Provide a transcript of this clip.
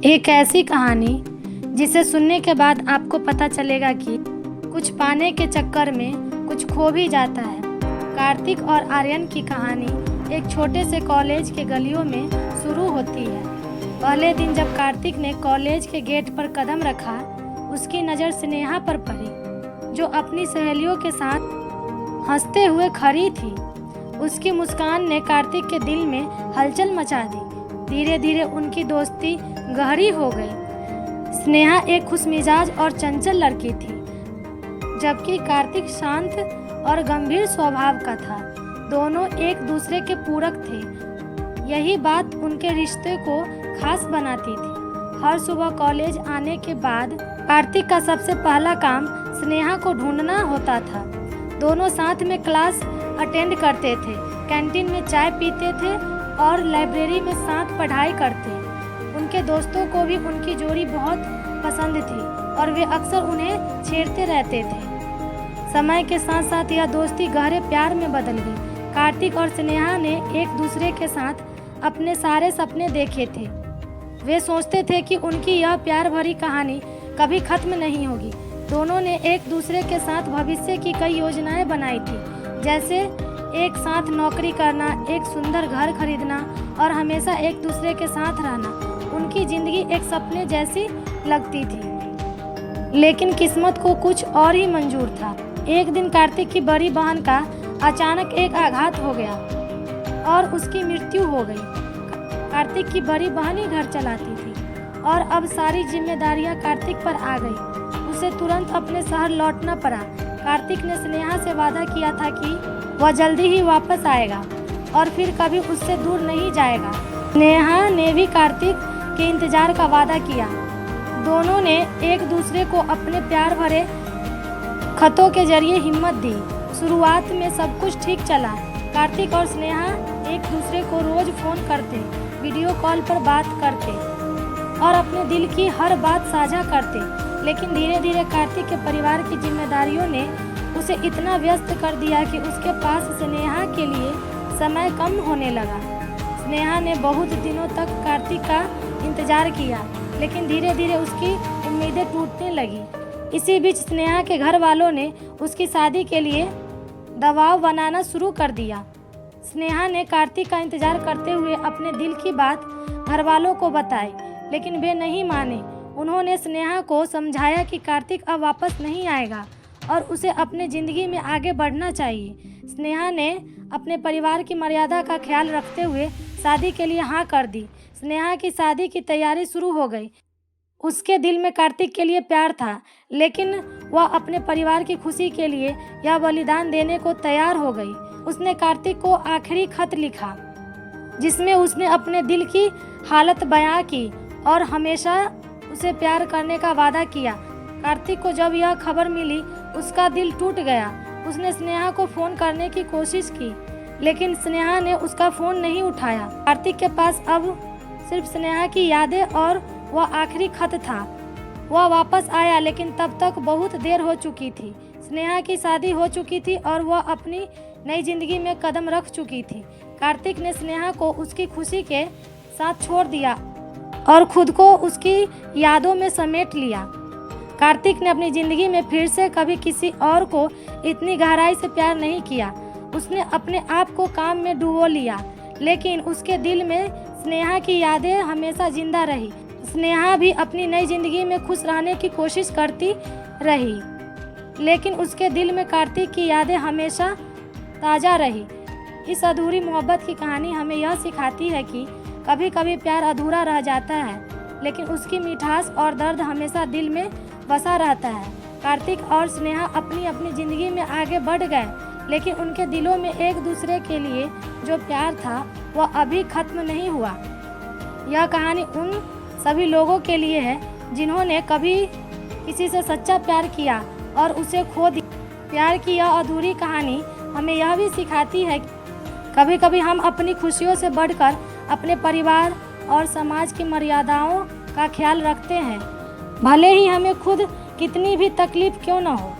एक ऐसी कहानी जिसे सुनने के बाद आपको पता चलेगा कि कुछ पाने के चक्कर में कुछ खो भी जाता है। कार्तिक और आर्यन की कहानी एक छोटे से कॉलेज के गलियों में शुरू होती है। पहले दिन जब कार्तिक ने कॉलेज के गेट पर कदम रखा, उसकी नज़र स्नेहा पर पड़ी, जो अपनी सहेलियों के साथ हंसते हुए खड़ी थी। उसकी मुस्कान ने कार्तिक के दिल में हलचल मचा दी। धीरे धीरे उनकी दोस्ती गहरी हो गई। स्नेहा एक खुशमिजाज और चंचल लड़की थी, जबकि कार्तिक शांत और गंभीर स्वभाव का था। दोनों एक दूसरे के पूरक थे। यही बात उनके रिश्ते को खास बनाती थी। हर सुबह कॉलेज आने के बाद कार्तिक का सबसे पहला काम स्नेहा को ढूंढना होता था। दोनों साथ में क्लास अटेंड करते थे, कैंटीन में चाय पीते थे और लाइब्रेरी में साथ पढ़ाई करते। उनके दोस्तों को भी उनकी जोड़ी बहुत पसंद थी और वे अक्सर उन्हें छेड़ते रहते थे। समय के साथ साथ यह दोस्ती गहरे प्यार में बदल गई। कार्तिक और स्नेहा ने एक दूसरे के साथ अपने सारे सपने देखे थे। वे सोचते थे कि उनकी यह प्यार भरी कहानी कभी खत्म नहीं होगी। दोनों ने एक दूसरे के साथ भविष्य की कई योजनाएं बनाई थी, जैसे एक साथ नौकरी करना, एक सुंदर घर खरीदना और हमेशा एक दूसरे के साथ रहना। उनकी जिंदगी एक सपने जैसी लगती थी, लेकिन किस्मत को कुछ और ही मंजूर था। एक दिन कार्तिक की बड़ी बहन का अचानक एक आघात हो गया और उसकी मृत्यु हो गई। कार्तिक की बड़ी बहन ही घर चलाती थी और अब सारी जिम्मेदारियां कार्तिक पर आ गई। उसे तुरंत अपने शहर लौटना पड़ा। कार्तिक ने स्नेहा से वादा किया था कि वह जल्दी ही वापस आएगा और फिर कभी उससे दूर नहीं जाएगा। स्नेहा ने भी कार्तिक के इंतजार का वादा किया। दोनों ने एक दूसरे को अपने प्यार भरे खतों के जरिए हिम्मत दी। शुरुआत में सब कुछ ठीक चला। कार्तिक और स्नेहा एक दूसरे को रोज फोन करते, वीडियो कॉल पर बात करते और अपने दिल की हर बात साझा करते। लेकिन धीरे धीरे कार्तिक के परिवार की जिम्मेदारियों ने उसे इतना व्यस्त कर दिया कि उसके पास स्नेहा के लिए समय कम होने लगा। स्नेहा ने बहुत दिनों तक कार्तिक का इंतजार किया, लेकिन धीरे धीरे उसकी उम्मीदें टूटने लगी। इसी बीच स्नेहा के घर वालों ने उसकी शादी के लिए दबाव बनाना शुरू कर दिया। स्नेहा ने कार्तिक का इंतजार करते हुए अपने दिल की बात घर वालों को बताई, लेकिन वे नहीं माने। उन्होंने स्नेहा को समझाया कि कार्तिक अब वापस नहीं आएगा और उसे अपने ज़िंदगी में आगे बढ़ना चाहिए। स्नेहा ने अपने परिवार की मर्यादा का ख्याल रखते हुए शादी के लिए हाँ कर दी। स्नेहा की शादी की तैयारी शुरू हो गई। उसके दिल में कार्तिक के लिए प्यार था, लेकिन वह अपने परिवार की खुशी के लिए यह बलिदान देने को तैयार हो गई। उसने कार्तिक को आखिरी खत लिखा, जिसमें उसने अपने दिल की हालत बयां की और हमेशा उसे प्यार करने का वादा किया। कार्तिक को जब यह खबर मिली, उसका दिल टूट गया। उसने स्नेहा को फ़ोन करने की कोशिश की, लेकिन स्नेहा ने उसका फ़ोन नहीं उठाया। कार्तिक के पास अब सिर्फ स्नेहा की यादें और वह आखिरी खत था। वह वापस आया, लेकिन तब तक बहुत देर हो चुकी थी। स्नेहा की शादी हो चुकी थी और वह अपनी नई जिंदगी में कदम रख चुकी थी। कार्तिक ने स्नेहा को उसकी खुशी के साथ छोड़ दिया और खुद को उसकी यादों में समेट लिया। कार्तिक ने अपनी ज़िंदगी में फिर से कभी किसी और को इतनी गहराई से प्यार नहीं किया। उसने अपने आप को काम में डुबो लिया, लेकिन उसके दिल में स्नेहा की यादें हमेशा जिंदा रही। स्नेहा भी अपनी नई ज़िंदगी में खुश रहने की कोशिश करती रही, लेकिन उसके दिल में कार्तिक की यादें हमेशा ताज़ा रही। इस अधूरी मोहब्बत की कहानी हमें यह सिखाती है कि कभी कभी प्यार अधूरा रह जाता है, लेकिन उसकी मिठास और दर्द हमेशा दिल में बसा रहता है। कार्तिक और स्नेहा अपनी अपनी ज़िंदगी में आगे बढ़ गए, लेकिन उनके दिलों में एक दूसरे के लिए जो प्यार था वह अभी खत्म नहीं हुआ। यह कहानी उन सभी लोगों के लिए है जिन्होंने कभी किसी से सच्चा प्यार किया और उसे खो दिया। प्यार की यह अधूरी कहानी हमें यह भी सिखाती है कि कभी कभी हम अपनी खुशियों से बढ़कर अपने परिवार और समाज की मर्यादाओं का ख्याल रखते हैं, भले ही हमें खुद कितनी भी तकलीफ क्यों न हो।